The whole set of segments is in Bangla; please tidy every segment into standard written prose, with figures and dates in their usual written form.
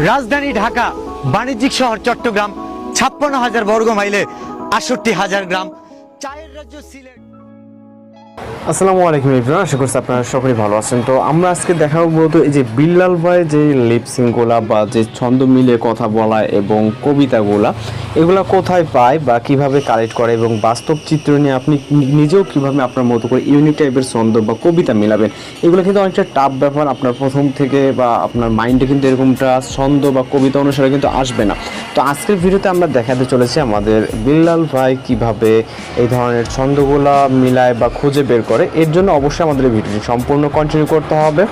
রাজধানী ঢাকা, বাণিজ্যিক শহর চট্টগ্রাম, 56,000 বর্গ মাইলে 68,000 গ্রাম, চায়ের রাজ্য সিলেট। আসসালামু আলাইকুম এভরিওয়ান, আশা করছি আপনারা সকলেই ভালো আছেন। তো আমরা আজকে দেখাবো মূলত এই যে বিল্লাল ভাই যে লিপসিংগুলা বা যে ছন্দ মিলে কথা বলা এবং কবিতাগুলা এগুলা কোথায় পায় বা কিভাবে কালেক্ট করে এবং বাস্তব চিত্র নিয়ে আপনি নিজেও কিভাবে আপনার মতো করে ইউনিক টাইপের ছন্দ বা কবিতা মেলাবেন, এগুলো কিন্তু অনেকটা টাফ ব্যাপার। আপনার প্রথম থেকে বা আপনার মাইন্ডে কিন্তু এরকমটা ছন্দ বা কবিতা অনুসারে কিন্তু আসবে না। তো আজকের ভিডিওতে আমরা দেখাতে চলেছি আমাদের বিল্লাল ভাই কিভাবে এই ধরনের ছন্দগুলা মিলায় বা খুঁজে বের করে। এর জন্য অবশ্যই আমাদের ভিডিওটি সম্পূর্ণ কন্টিনিউ করতে হবে।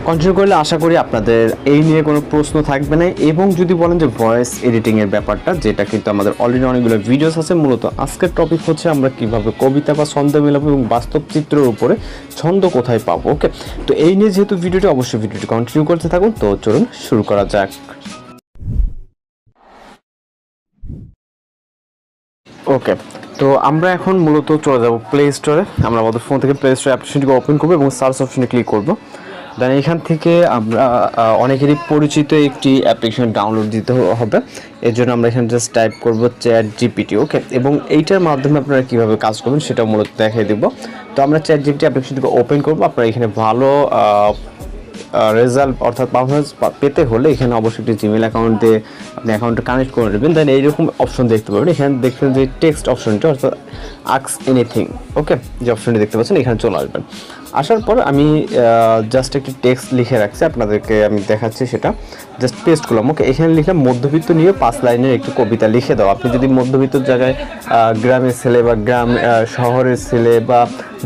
কন্টিনিউ করলে আশা করি আপনাদের এই নিয়ে কোনো প্রশ্ন থাকবে না। এবং যদি বলেন যে ভয়েস এডিটিংয়ের ব্যাপারটা, যেটা কিন্তু আমাদের অলরেডি অনেকগুলো ভিডিওস আছে, মূলত আজকের টপিক হচ্ছে আমরা কিভাবে কবিতা বা ছন্দ মেলাবো এবং বাস্তব চিত্রের উপরে ছন্দ কোথায় পাবো। ওকে, তো এই নিয়ে যেহেতু ভিডিওটি, অবশ্যই ভিডিওটি কন্টিনিউ করতে থাকুন। তো চলুন শুরু করা যাক। ওকে, তো আমরা এখন মূলত চলে যাব প্লে স্টোরে। আমরা আমাদের ফোন থেকে প্লে স্টোর অ্যাপ্লিকেশনটিকে ওপেন করবো এবং সার্চ অপশনে ক্লিক করবো। দেন এখান থেকে আমরা অনেকেরই পরিচিত একটি অ্যাপ্লিকেশন ডাউনলোড দিতে হবে। এর জন্য আমরা এখানে জাস্ট টাইপ করব চ্যাট জিপিটি। ওকে, এবং এইটার মাধ্যমে আপনারা কীভাবে কাজ করবেন সেটা মূলত দেখিয়ে দেব। তো আমরা চ্যাট জিপিটি অ্যাপ্লিকেশনটিকে ওপেন করবো। আপনারা এখানে ভালো রেজাল্ট অর্থাৎ পারফরমেন্স পেতে হলে এখানে অবশ্যই একটি জিমেল অ্যাকাউন্ট দিয়ে আপনি অ্যাকাউন্টটা কানেক্ট করে নেবেন। দেন এইরকম অপশন দেখতে পাবেন। এখানে দেখবেন যে টেক্সট অপশনটা অর্থাৎ আস্ক এনিথিং। ওকে, যে অপশনটি দেখতে পাচ্ছেন এখানে চলে আসবেন। আসার পর আমি জাস্ট একটি টেক্সট লিখে রাখছি, আপনাদেরকে আমি দেখাচ্ছি সেটা। জাস্ট পেস্ট করলাম। ওকে, এখানে লিখলাম মধ্যবিত্ত নিয়ে 5 লাইনের একটি কবিতা লিখে দাও। আপনি যদি মধ্যবিত্তর জায়গায় গ্রামের ছেলে বা শহরের ছেলে বা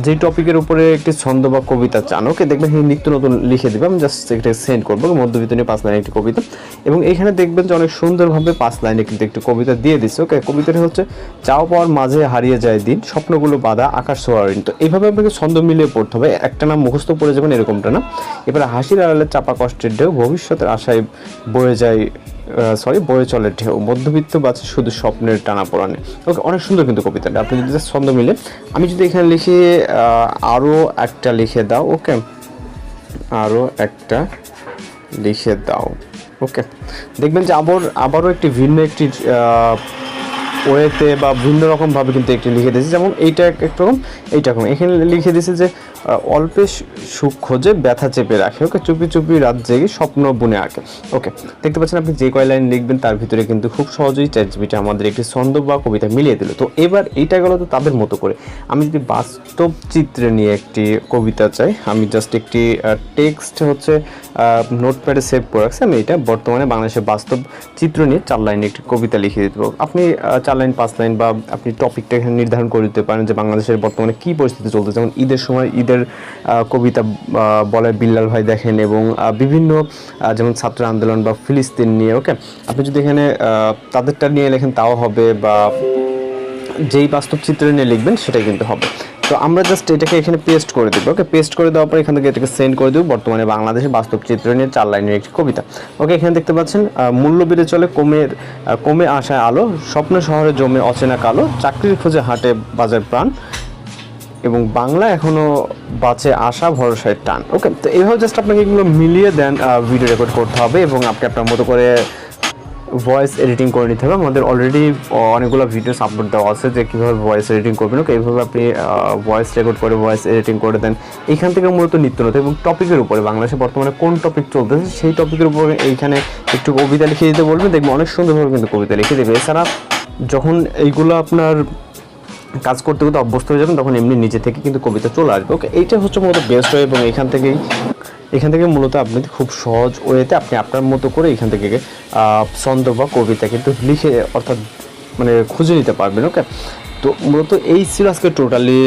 যে টপিকের উপরে একটি ছন্দ বা কবিতা চান, ওকে, দেখবেন নিত্য নতুন লিখে দেবে। আমি জাস্ট এটা সেন্ড করবো। মধ্যবিত্ত নিয়ে 5 লাইনের একটি কবিতা, এবং এখানে দেখবেন যে অনেক সুন্দরভাবে 5 লাইনে কিন্তু একটি কবিতা দিয়ে দিচ্ছে। ওকে, কবিতাটা হচ্ছে চাও পাওয়ার মাঝে হারিয়ে যায় দিন, স্বপ্নগুলো বাঁধা আকাশ ছোঁয়ারিন। তো এইভাবে আপনাকে ছন্দ মিলিয়ে পড়তে হবে, একটা নাম মুখস্থ পড়ে যাবেন এরকমটা না। এবার হাসির আড়ালে চাপা কষ্টের ঢেউ, ভবিষ্যতের আশায় বয়ে যায় বয়ে চলে ঢেউ, মধ্যবিত্ত বাঁচে শুধু স্বপ্নের টানা পড়ানে। ওকে, অনেক সুন্দর কিন্তু কবিতাটা। আপনি যদি ছন্দ মিলে, আমি যদি এখানে লিখে আরও একটা লিখে দাও। ওকে, আরও একটা লিখে দাও। ওকে, দেখবেন যে আবারও একটি ভিন্ন একটি ওয়েতে বা ভিন্ন রকমভাবে কিন্তু একটি লিখে দিয়েছে। যেমন এইটা একরকম, এইটা রকম। এখানে লিখে দিয়েছে যে অল্পে সুখ খোঁজে ব্যথা চেপে রাখে। ওকে, চুপি চুপি রাত জেগে স্বপ্ন বুনে আঁকে। ওকে, দেখতে পাচ্ছেন আপনি যে কয় লাইন লিখবেন তার ভিতরে কিন্তু খুব সহজেই চ্যাট জিপিটি আমাদের একটি ছন্দ বা কবিতা মিলিয়ে দিল। তো এবার এইটা গেল তো তাদের মতো করে। আমি যদি বাস্তব চিত্রে নিয়ে একটি কবিতা চাই, আমি জাস্ট একটি টেক্সট হচ্ছে নোটপ্যাডে সেভ করে রাখছি। আমি এটা বর্তমানে বাংলাদেশের বাস্তব চিত্র নিয়ে 4 লাইনে একটি কবিতা লিখে দিতে পারবো। আপনি 4 লাইন 5 লাইন বা আপনি টপিকটা এখানে নির্ধারণ করে দিতে পারেন যে বাংলাদেশের বর্তমানে কী পরিস্থিতি চলছে। যেমন ঈদের সময় ঈদের কবিতা বলে বিল্লাল ভাই দেখেন, এবং বিভিন্ন যেমন ছাত্র আন্দোলন বা ফিলিস্তিন নিয়ে। ওকে, আপনি যদি এখানে তাদেরটা নিয়ে লেখেন তাও হবে, বা যেই বাস্তব চিত্র নিয়ে লিখবেন সেটাই কিন্তু হবে। তো আমরা জাস্ট এটাকে এখানে পেস্ট করে দেবো। ওকে, পেস্ট করে দেওয়ার পর এখান থেকে এটাকে সেন্ড করে দেবো। বর্তমানে বাংলাদেশের বাস্তব চিত্র নিয়ে 4 লাইনের একটি কবিতা। ওকে, এখানে দেখতে পাচ্ছেন মূল্য বেড়ে চলে কমে আসায় আলো, স্বপ্ন শহরে জমে অচেনা কালো, চাকরির খোঁজে হাটে বাজার প্রাণ, এবং বাংলা এখনও বাঁচে আশা ভরসায় টান। ওকে, তো এইভাবে জাস্ট আপনাকে এগুলো মিলিয়ে দেন ভিডিও রেকর্ড করতে হবে, এবং আপনি আপনার মতো করে ভয়েস এডিটিং করে নিতে হবে। আমাদের অলরেডি অনেকগুলো ভিডিওস আপলোড দেওয়া আছে যে কীভাবে ভয়েস এডিটিং করবেন। ওকে, এইভাবে আপনি ভয়েস রেকর্ড করে ভয়েস এডিটিং করে দেন। এইখান থেকে মূলত নিত্য নতুন এবং টপিকের উপরে বাংলাদেশে বর্তমানে কোন টপিক চলতেছে সেই টপিকের উপরে এইখানে একটু কবিতা লিখে দিতে বলবেন। দেখবেন অনেক সুন্দরভাবে কিন্তু কবিতা লিখে দেবে। এছাড়া যখন এইগুলো আপনার কাজ করতে করতে অভ্যস্ত হয়ে যাবেন তখন এমনি নিজে থেকে কিন্তু কবিতা চলে আসবে। ওকে, এইটা হচ্ছে মূলত বেস্ট ওয়ে, এবং এখান থেকে মূলত আপনি খুব সহজ ওয়েতে আপনি আপনার মতো করে এখান থেকে ছন্দ বা কবিতা কিন্তু লিখে অর্থাৎ মানে খুঁজে নিতে পারবেন। ওকে, তো মূলত এই ছিল আজকে টোটালি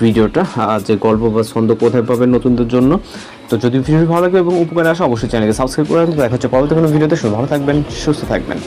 ভিডিওটা, যে গল্প বা ছন্দ কোথায় পাবেন নতুনদের জন্য। তো যদি ভিডিওটি ভালো লাগে এবং উপকারে আসে অবশ্যই চ্যানেলকে সাবস্ক্রাইব করে রাখবেন। দেখা হচ্ছে পরবর্তী কোনো ভিডিওতে। ভালো থাকবেন, সুস্থ থাকবেন।